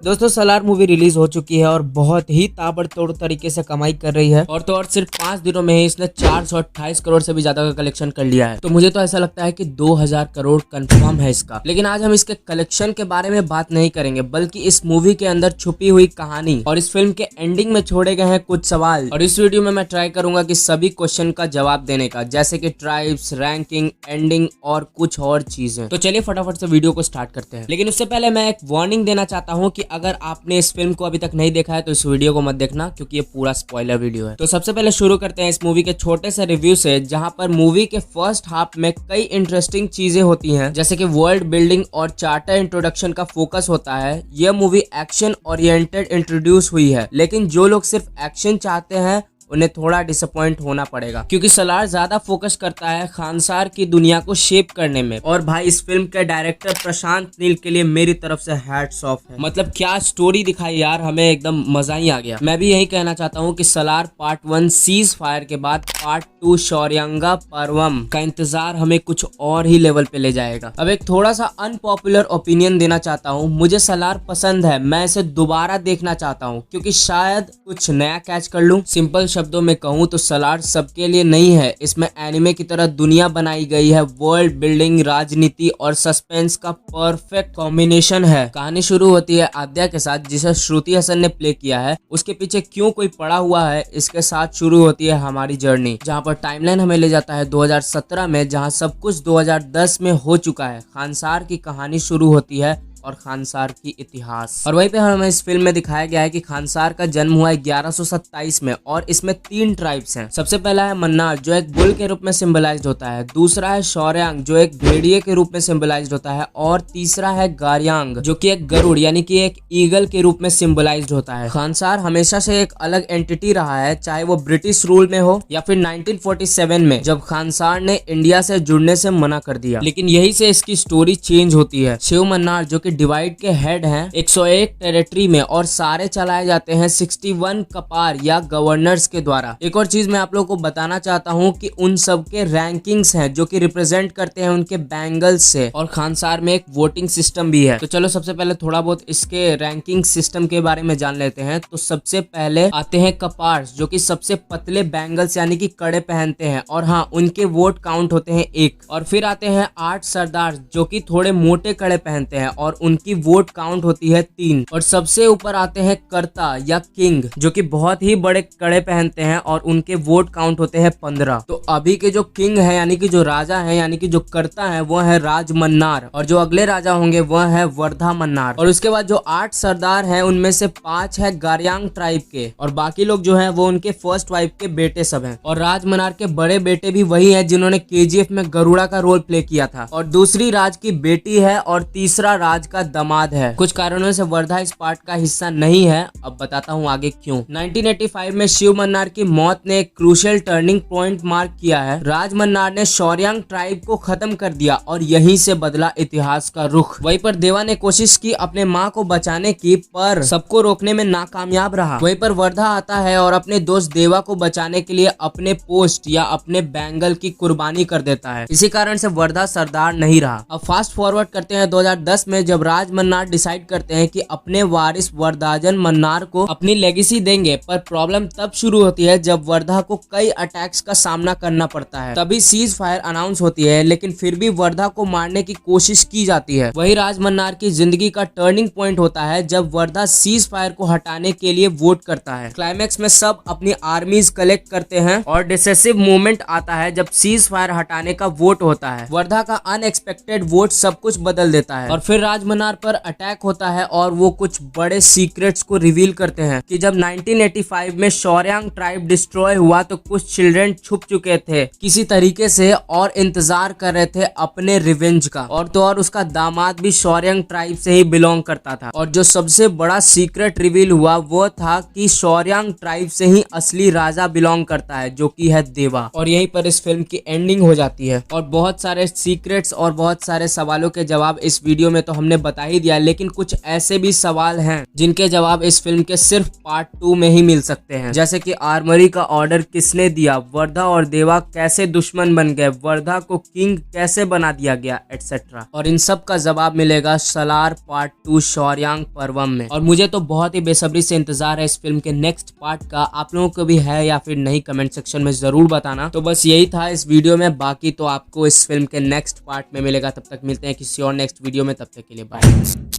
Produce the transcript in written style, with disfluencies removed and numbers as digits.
दोस्तों Salaar movie release हो चुकी है और बहुत ही ताबड़तोड़ तरीके से कमाई कर रही है और तो और सिर्फ 5 दिनों में ही इसने 428 करोड़ से भी ज्यादा का कलेक्शन कर लिया है। तो मुझे तो ऐसा लगता है कि 2000 करोड़ कंफर्म है इसका। लेकिन आज हम इसके कलेक्शन के बारे में बात नहीं करेंगे, बल्कि इस मूवी के अंदर छुपी हुई कहानी और इस फिल्म के एंडिंग में छोड़े गए हैं कुछ सवाल। और इस वीडियो में मैं ट्राई करूंगा कि सभी क्वेश्चन का जवाब देने का, जैसे कि ट्राइब्स, रैंकिंग, एंडिंग और कुछ और चीजें। तो चलिए फटाफट से वीडियो को स्टार्ट करते हैं। लेकिन उससे पहले मैं एक वार्निंग देना चाहता हूँ कि अगर आपने इस फिल्म को अभी तक नहीं देखा है तो इस वीडियो को मत देखना, क्योंकि ये पूरा स्पॉइलर वीडियो है। तो सबसे पहले शुरू करते हैं इस मूवी के छोटे से रिव्यू से, जहां पर मूवी के फर्स्ट हाफ में कई इंटरेस्टिंग चीजें होती हैं, जैसे कि वर्ल्ड बिल्डिंग और चार्टर इंट्रोडक्शन का फोकस होता है। यह मूवी एक्शन ओरिएंटेड इंट्रोड्यूस हुई है, लेकिन जो लोग सिर्फ एक्शन चाहते हैं उन्हें थोड़ा डिसअपॉइंट होना पड़ेगा, क्योंकि सलार ज्यादा फोकस करता है खानसार की दुनिया को शेप करने में। और भाई इस फिल्म के डायरेक्टर प्रशांत नील के लिए मेरी तरफ से हैट्स ऑफ है। मतलब क्या स्टोरी दिखाई यार, हमें एकदम मजा ही आ गया। मैं भी यही कहना चाहता हूँ कि सलार पार्ट 1 सीज फायर के बाद पार्ट 2 शौर्यंगा पर्वम का इंतजार हमें कुछ और ही लेवल पे ले जाएगा। अब एक थोड़ा सा अनपॉपुलर ओपिनियन देना चाहता हूँ, मुझे सलार पसंद है, मैं इसे दोबारा देखना चाहता हूँ, क्योंकि शायद कुछ नया कैच कर लूं। सिंपल शब्दों में कहूँ तो सलार सबके लिए नहीं है। इसमें एनिमे की तरह दुनिया बनाई गई है, वर्ल्ड बिल्डिंग, राजनीति और सस्पेंस का परफेक्ट कॉम्बिनेशन है। कहानी शुरू होती है आद्या के साथ, जिसे श्रुति हसन ने प्ले किया है। उसके पीछे क्यों कोई पड़ा हुआ है, इसके साथ शुरू होती है हमारी जर्नी, जहाँ पर टाइमलाइन हमें ले जाता है 2017 में, जहाँ सब कुछ 2010 में हो चुका है। खानसार की कहानी शुरू होती है और खानसार की इतिहास। और वहीं पे हमें इस फिल्म में दिखाया गया है कि खानसार का जन्म हुआ है 1127 में, और इसमें 3 ट्राइब्स हैं। सबसे पहला है मन्नार, जो एक बुल के रूप में सिंबलाइज्ड होता है। दूसरा है शौर्यांग, जो एक भेड़िए के रूप में सिंबलाइज्ड होता है। और तीसरा है गारियांग, जो कि एक गरुड़ यानी कि एक ईगल के रूप में सिंबलाइज्ड होता है। खानसार हमेशा से एक अलग एंटिटी रहा है, चाहे वो ब्रिटिश रूल में हो या फिर 1947 में, जब खानसार ने इंडिया से जुड़ने से मना कर दिया। लेकिन यही से इसकी स्टोरी चेंज होती है। शिव मन्नार, जो कि डिवाइड के हेड हैं 101 टेरिटरी में, और सारे चलाए जाते हैं 61 कपार या गवर्नर्स के द्वारा। एक और चीज मैं आप लोगों को बताना चाहता हूं कि उन सब के रैंकिंग्स हैं, जो कि रिप्रेजेंट करते हैं उनके बैंगल्स से। और खानसार में एक वोटिंग सिस्टम भी है। तो चलो सबसे पहले थोड़ा बहुत इसके रैंकिंग सिस्टम के बारे में जान लेते हैं। तो सबसे पहले आते हैं कपार्स, जो कि सबसे पतले बैंगल्स यानी कि कड़े पहनते हैं, और हाँ उनके वोट काउंट होते हैं 1। और फिर आते हैं 8 सरदार, जो कि थोड़े मोटे कड़े पहनते हैं और उनकी वोट काउंट होती है 3। और सबसे ऊपर आते हैं कर्ता या किंग, जो कि बहुत ही बड़े कड़े पहनते हैं और उनके वोट काउंट होते हैं 15। तो अभी के जो किंग है यानी कि जो राजा है यानी कि जो कर्ता है वो है राज मन्नार, और जो अगले राजा होंगे वह है वर्धा मन्नार। और उसके बाद जो 8 सरदार हैं उनमें से 5 है गारियांग ट्राइब के, और बाकी लोग जो है वो उनके फर्स्ट वाइफ के बेटे सब हैं। और राज मन्नार के बड़े बेटे भी वही है जिन्होंने KGF में गरुड़ा का रोल प्ले किया था। और दूसरी राज की बेटी है और तीसरा राज का दामाद है। कुछ कारणों से वर्धा इस पार्ट का हिस्सा नहीं है, अब बताता हूँ आगे क्यों। 1985 में शिव मन्नार की मौत ने एक क्रूशियल टर्निंग पॉइंट मार्क किया है। राज मन्नार ने शौर्यांग ट्राइब को खत्म कर दिया और यहीं से बदला इतिहास का रुख। वहीं पर देवा ने कोशिश की अपने माँ को बचाने की, पर सबको रोकने में नाकामयाब रहा। वहीं पर वर्धा आता है और अपने दोस्त देवा को बचाने के लिए अपने पोस्ट या अपने बैंगल की कुर्बानी कर देता है। इसी कारण से वर्धा सरदार नहीं रहा। अब फास्ट फॉरवर्ड करते हैं 2010 में, जब राज मन्नार डिसाइड करते हैं कि अपने वारिस वरदाजन मन्नार को अपनी लेगेसी देंगे। पर प्रॉब्लम तब शुरू होती है जब वर्धा को कई अटैक्स का सामना करना पड़ता है। तभी सीज फायर अनाउंस होती है, लेकिन फिर भी वर्धा को मारने की कोशिश की जाती है। वही राज मन्नार की जिंदगी का टर्निंग पॉइंट होता है जब वर्धा सीज फायर को हटाने के लिए वोट करता है। क्लाइमैक्स में सब अपनी आर्मीज कलेक्ट करते हैं और डिसिसिव मोमेंट आता है जब सीज फायर हटाने का वोट होता है। वर्धा का अनएक्सपेक्टेड वोट सब कुछ बदल देता है। और फिर राज मन्नार पर अटैक होता है और वो कुछ बड़े सीक्रेट्स को रिवील करते हैं कि जब 1985 में शौर्यांग ट्राइब डिस्ट्रॉय हुआ तो कुछ चिल्ड्रन छुप चुके थे किसी तरीके से और इंतजार कर रहे थे अपने रिवेंज का। और तो और उसका दामाद भी शौर्यांग ट्राइब से ही बिलोंग करता था। और जो सबसे बड़ा सीक्रेट रिवील हुआ वो था कि शौर्यांग ट्राइब से ही असली राजा बिलोंग करता है, जो कि है देवा। और यहीं पर इस फिल्म की एंडिंग हो जाती है। और बहुत सारे सीक्रेट्स और बहुत सारे सवालों के जवाब इस वीडियो में तो हमने मैंने बता ही दिया, लेकिन कुछ ऐसे भी सवाल हैं जिनके जवाब इस फिल्म के सिर्फ पार्ट 2 में ही मिल सकते हैं, जैसे कि आर्मरी का ऑर्डर किसने दिया, वर्धा और देवा कैसे दुश्मन बन गए, वर्धा को किंग कैसे बना दिया गया, एटसेट्रा। और इन सब का जवाब मिलेगा सलार पार्ट 2 शौर्यांग पर्वम में। और मुझे तो बहुत ही बेसब्री से इंतजार है इस फिल्म के नेक्स्ट पार्ट का। आप लोगों को भी है या फिर नहीं, कमेंट सेक्शन में जरूर बताना। तो बस यही था इस वीडियो में, बाकी तो आपको इस फिल्म के नेक्स्ट पार्ट में मिलेगा। तब तक मिलते हैं किसी और नेक्स्ट वीडियो में, तब तक के लिए बाय।